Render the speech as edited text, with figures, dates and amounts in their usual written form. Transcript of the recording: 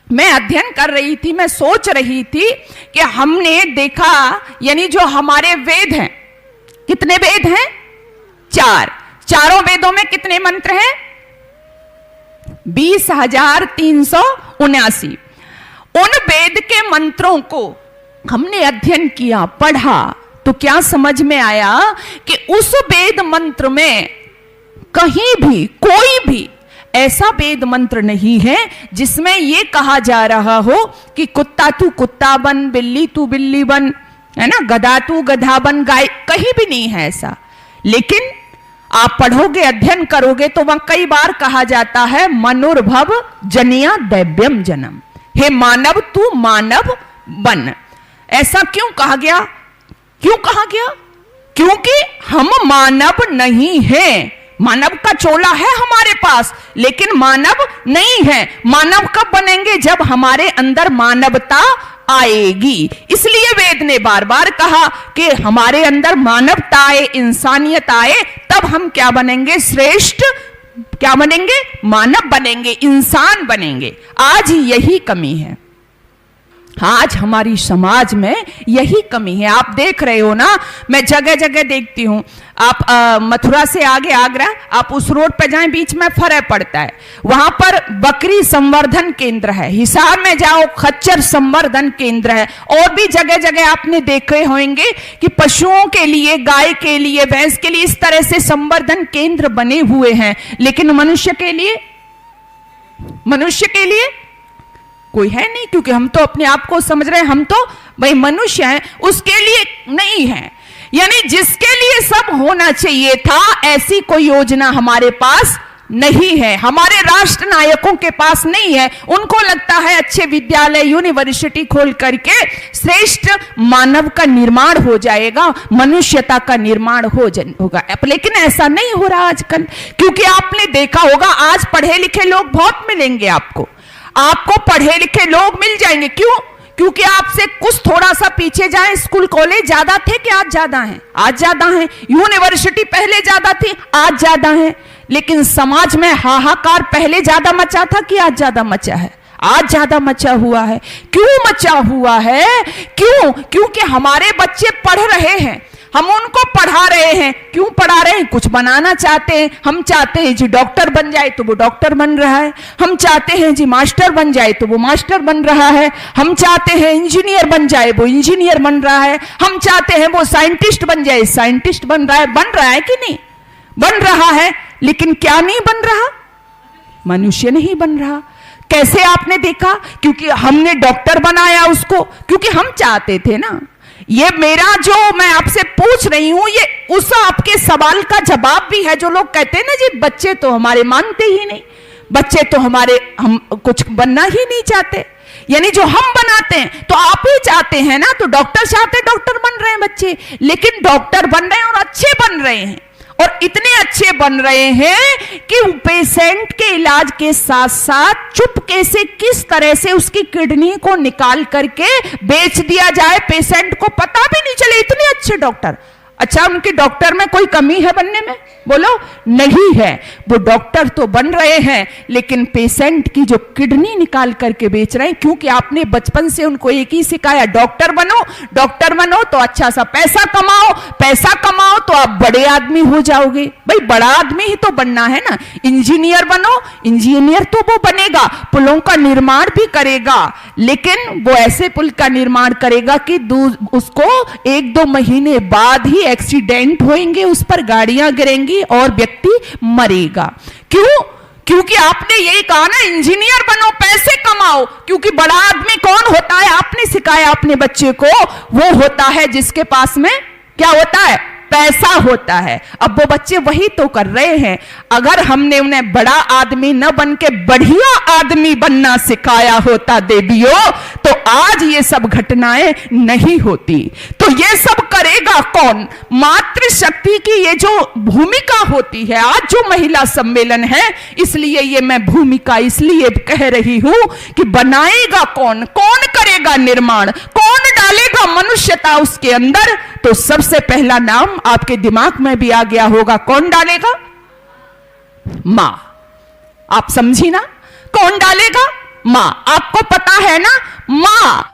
मैं अध्ययन कर रही थी, मैं सोच रही थी कि हमने देखा, यानी जो हमारे वेद हैं, कितने वेद हैं? 4। चारों वेदों में कितने मंत्र हैं? 20,379। उन वेद के मंत्रों को हमने अध्ययन किया, पढ़ा, तो क्या समझ में आया कि उस वेद मंत्र में कहीं भी कोई भी ऐसा वेद मंत्र नहीं है जिसमें यह कहा जा रहा हो कि कुत्ता तू कुत्ता बन, बिल्ली तू बिल्ली बन, है ना, गधा तू गधा बन, गाय, कहीं भी नहीं है ऐसा। लेकिन आप पढ़ोगे, अध्ययन करोगे तो वहां कई बार कहा जाता है मनुर्भव जनिया दैव्यम जन्म, हे मानव तू मानव बन। ऐसा क्यों कहा गया? क्यों कहा गया? क्योंकि हम मानव नहीं हैं। मानव का चोला है हमारे पास, लेकिन मानव नहीं है। मानव कब बनेंगे? जब हमारे अंदर मानवता आएगी। इसलिए वेद ने बार बार कहा कि हमारे अंदर मानवता आए, इंसानियत आए, तब हम क्या बनेंगे? श्रेष्ठ क्या बनेंगे? मानव बनेंगे, इंसान बनेंगे। आज यही कमी है, आज हमारी समाज में यही कमी है। आप देख रहे हो ना, मैं जगह जगह देखती हूं। आप मथुरा से आगे आगरा, आप उस रोड पे जाएं, बीच में फरे पड़ता है, वहां पर बकरी संवर्धन केंद्र है। हिसार में जाओ, खच्चर संवर्धन केंद्र है। और भी जगह जगह आपने देखे होंगे कि पशुओं के लिए, गाय के लिए, भैंस के लिए इस तरह से संवर्धन केंद्र बने हुए हैं। लेकिन मनुष्य के लिए, मनुष्य के लिए कोई है नहीं, क्योंकि हम तो अपने आप को समझ रहे हैं हम तो भाई मनुष्य हैं, उसके लिए नहीं है। यानी जिसके लिए सब होना चाहिए था, ऐसी कोई योजना हमारे पास नहीं है, हमारे राष्ट्र नायकों के पास नहीं है। उनको लगता है अच्छे विद्यालय, यूनिवर्सिटी खोल करके श्रेष्ठ मानव का निर्माण हो जाएगा, मनुष्यता का निर्माण होगा। लेकिन ऐसा नहीं हो रहा आजकल, क्योंकि आपने देखा होगा आज पढ़े लिखे लोग बहुत मिलेंगे आपको, आपको पढ़े लिखे लोग मिल जाएंगे। क्यों? क्योंकि आपसे कुछ थोड़ा सा पीछे जाए, स्कूल कॉलेज ज्यादा थे कि आज ज्यादा हैं? आज ज्यादा हैं। यूनिवर्सिटी पहले ज्यादा थी, आज ज्यादा हैं। लेकिन समाज में हाहाकार पहले ज्यादा मचा था कि आज ज्यादा मचा है? आज ज्यादा मचा हुआ है। क्यों मचा हुआ है? क्यों? क्योंकि हमारे बच्चे पढ़ रहे हैं, हम उनको पढ़ा रहे हैं। क्यों पढ़ा रहे हैं? कुछ बनाना चाहते हैं। हम चाहते हैं जी डॉक्टर बन जाए, तो वो डॉक्टर बन रहा है। हम चाहते हैं जी मास्टर बन जाए, तो वो मास्टर बन रहा है। हम चाहते हैं इंजीनियर बन जाए, वो इंजीनियर बन रहा है। हम चाहते हैं वो साइंटिस्ट बन जाए, साइंटिस्ट बन रहा है। बन रहा है कि नहीं? बन रहा है। लेकिन क्या नहीं बन रहा? मनुष्य नहीं बन रहा। कैसे आपने देखा? क्योंकि हमने डॉक्टर बनाया उसको, क्योंकि हम चाहते थे ना। ये मेरा जो मैं आपसे पूछ रही हूं, ये उस आपके सवाल का जवाब भी है। जो लोग कहते हैं ना जी बच्चे तो हमारे मानते ही नहीं, बच्चे तो हमारे, हम कुछ बनना ही नहीं चाहते। यानी जो हम बनाते हैं तो आप ही चाहते हैं ना, तो डॉक्टर चाहते, डॉक्टर बन रहे हैं बच्चे। लेकिन डॉक्टर बन रहे हैं और अच्छे बन रहे हैं, और इतने अच्छे बन रहे हैं कि पेशेंट के इलाज के साथ साथ चुपके से किस तरह से उसकी किडनी को निकाल करके बेच दिया जाए, पेशेंट को पता भी नहीं चले। इतने अच्छे डॉक्टर। अच्छा, उनके डॉक्टर में कोई कमी है बनने में? बोलो, नहीं है। वो डॉक्टर तो बन रहे हैं, लेकिन पेशेंट की जो किडनी निकाल करके बेच रहे हैं, क्योंकि आपने बचपन से उनको एक ही सिखाया, डॉक्टर बनो, डॉक्टर बनो तो अच्छा सा पैसा कमाओ, पैसा कमाओ तो आप बड़े आदमी हो जाओगे। भाई बड़ा आदमी ही तो बनना है ना। इंजीनियर बनो, इंजीनियर तो वो बनेगा, पुलों का निर्माण भी करेगा, लेकिन वो ऐसे पुल का निर्माण करेगा कि उसको 1-2 महीने बाद ही एक्सीडेंट होंगे, उस पर गाड़ियां गिरेंगी और व्यक्ति मरेगा। क्यों? क्योंकि आपने यही कहा ना, इंजीनियर बनो, पैसे कमाओ। क्योंकि बड़ा आदमी कौन होता है? आपने सिखाया अपने बच्चे को, वो होता है जिसके पास में क्या होता है? पैसा होता है। अब वो बच्चे वही तो कर रहे हैं। अगर हमने उन्हें बड़ा आदमी न बन के बढ़िया आदमी बनना सिखाया होता देवियों, तो आज ये सब घटनाएं नहीं होती। तो ये सब करेगा कौन? मातृशक्ति की ये जो भूमिका होती है, आज जो महिला सम्मेलन है, इसलिए ये मैं भूमिका इसलिए कह रही हूं कि बनाएगा कौन, कौन करेगा निर्माण, कौन डालेगा मनुष्यता उसके अंदर? तो सबसे पहला नाम आपके दिमाग में भी आ गया होगा, कौन डालेगा? मां। आप समझी ना? कौन डालेगा? माँ, आपको पता है ना, माँ